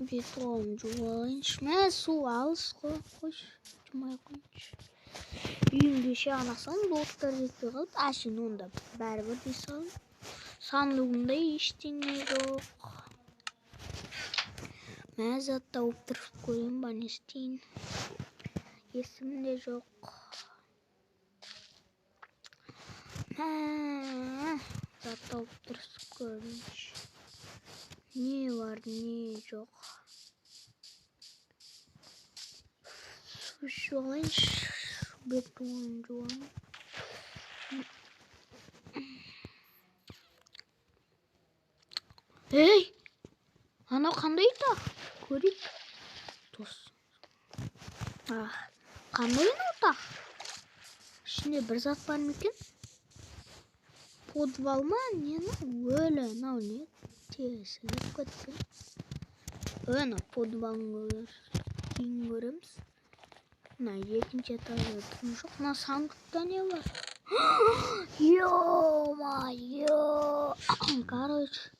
Бет қолым жуалайыншы. Мә, су алыс қойшы. Жумай қойыншы. Үйімде ше анасам блоктар жетпей қалып, әшін онда бәрібір дей салым. Сандығымда ештеңе жоқ. Мә, зат тауып тұрып көрейін ба, не істейін. Есімде жоқ. Мә, зат тауып тұрып көрейінші. Не бар, не жоқ. Су жуалайыншы. Бет қолым жуалайын. Ей! Анау қандай тақ? Көрейік. Дос. Қандай анау тақ? Ішінде бір зат бар ма екен? Подвал ма? Не өлі? Анау не? Тесіліп кетті. Анау подвалын кейін көреміз. Мына екінші этажда тұрым жоқ. Мына сандықта не бар? Ё-моё! Короче,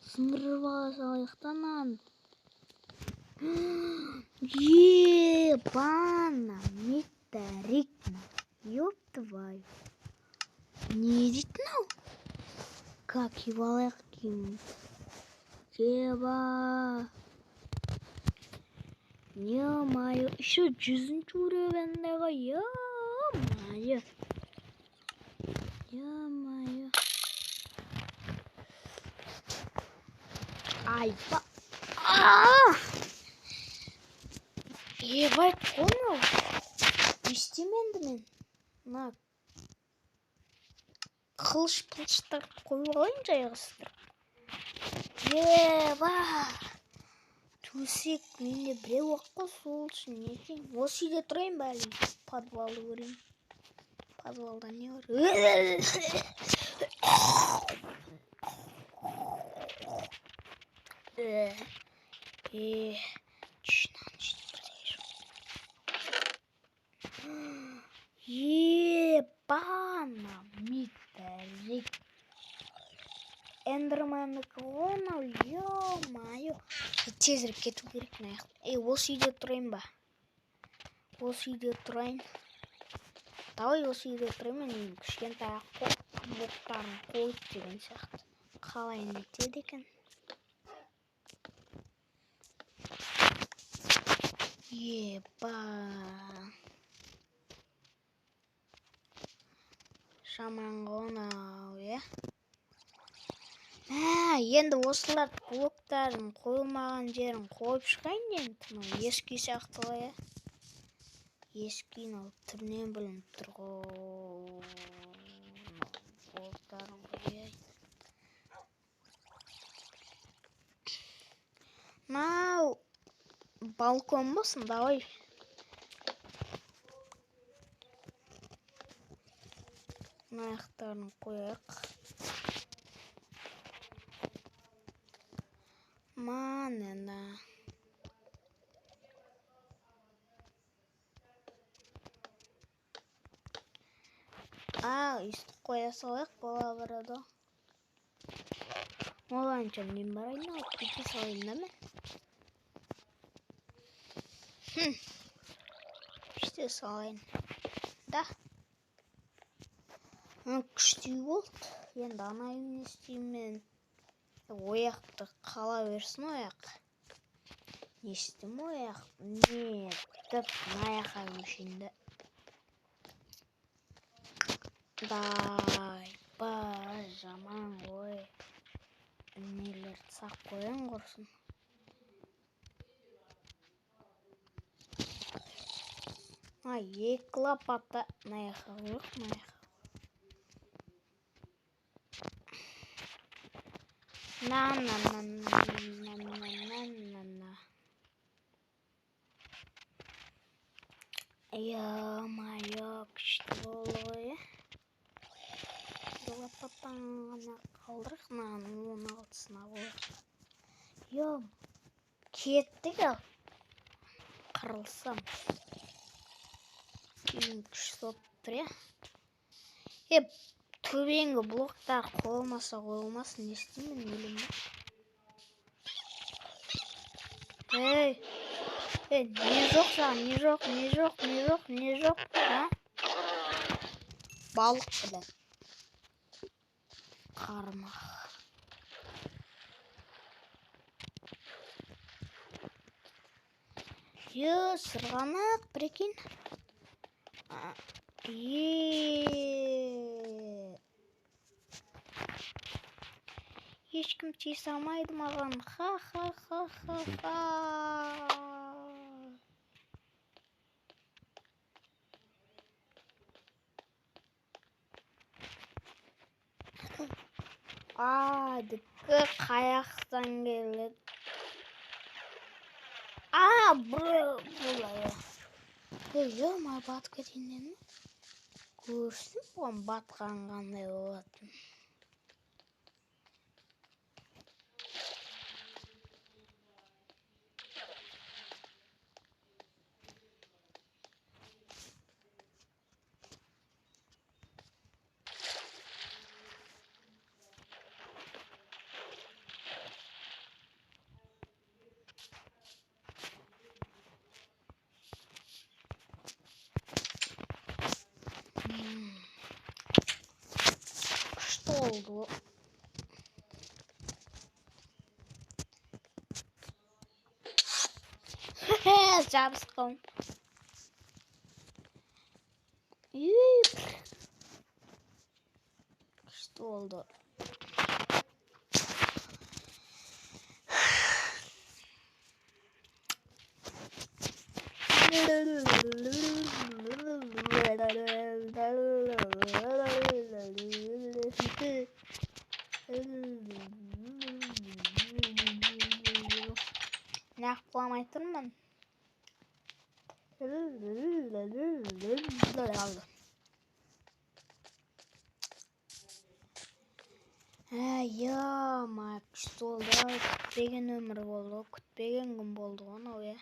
сындырып ала салайық та мынаны. Ебана метарикна. Ёб твою. Не дейді мынау? Как ебалайық деймін. Еба. Ё-моё, еще 100-ші уровеньдегі. Ё-моё. Ё-моё. Айба. Ебай, понял? Естеменді мен. Мына қылыш-пылыштар қойып алайын жайғастырып. Еба. Төсек менде біреу аққа сол үшін не дейін. Осы үйде тұрайын ба әлі? Подвалды көрейін. Подвалда не бар? Ебана металлик. Эндермандікі ғонау, ё-майо. Тезіріп кету керек наяқ. Осы үйде тұрайын ба? Осы үйде тұрайын. Давай осы үйде тұрайын, мен кішкентай ақ блоктарын қойып деген сияқты. Қалай нетеді екен? Еба. Жаман ғонау, е? Енді осылар блоктарын қойылмаған жерін қойып шығайын енді. Ескі сияқты ғой, е? Ескі түрінен білініп тұр ғой. Блоктарын қойайын. Мынау балкон болсын, давай. Аяқтарын қойайық. Манена. Үстіп қоя салайық, бола барады. Оланша мен барайын, алып кете салайын да мен. Іште салайын. Да. Күшті болды. Енді ана үйін істеймен. Ояқты қала берсін ояқ. Не істем ояқ? Не деп наяқа көшінде. Дай ба жаман ғой. Нелерді сақ қойын құрсын. Екі лапата наяқа жоқ, наяқа. На-на-на-на-на-на-на-на. Ё-моё, күшті болуы. Лапатаңына қалдырық, оның алтысына қойық. Ё-м, кеттік ал. Қырылсам. Кейін күшті болып тұр, е? төбеңгі блоктар қойылмасын, не істеймін өлім ба? Ей, не жоқ саған, не жоқ, а? Балық білен. Қармақ. Сырғанақ, прикинь. Ешкім тиісе алмайды маған. Ха. Дікі қаяқтан келеді. Бұлай. Ма батып кетейін. Көрсін бұған батқан қандай болатын. Күшті oldu. Жабысқым. Күшті oldu. Ne yapmaya тұрмын? Күшті oldu. Күтпеген өмір болды. Күтпеген күн болды ғана ой.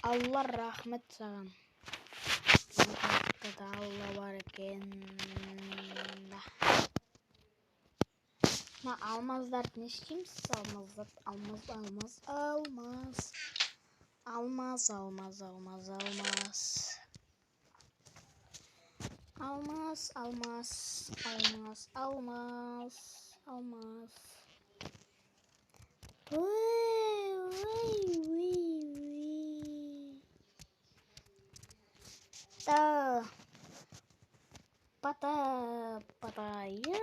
Алла рахмет саған. Алла бар екен. Алмаздарды не істейміз? Алмаз. Патайы.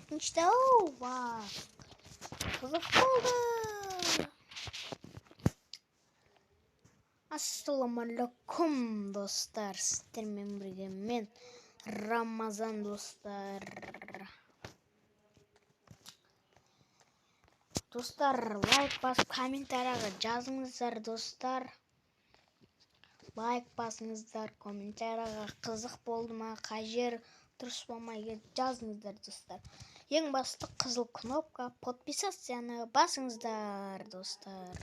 Ничто, қызық болды. Ассалаумалейкум, достар. Сіздермен бірге мен Рамазан, достар. Достар, лайк басып, комментарияға жазыңыздар, достар. Лайк басыңыздар, комментарияға қызық болды ма, қай жер дұрыс болмай жазыңыздар, достар. Ең басты қызыл кнопка, подписацияны басыңыздар, достар.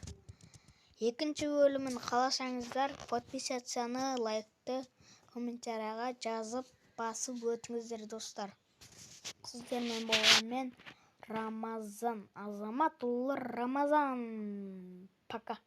Екінші бөлімін қаласаңыздар, подписацияны, лайкты комментарияға жазып, басып өтіңіздер, достар. Сіздермен болған мен Рамазан, Азаматуллы Рамазан. Пока.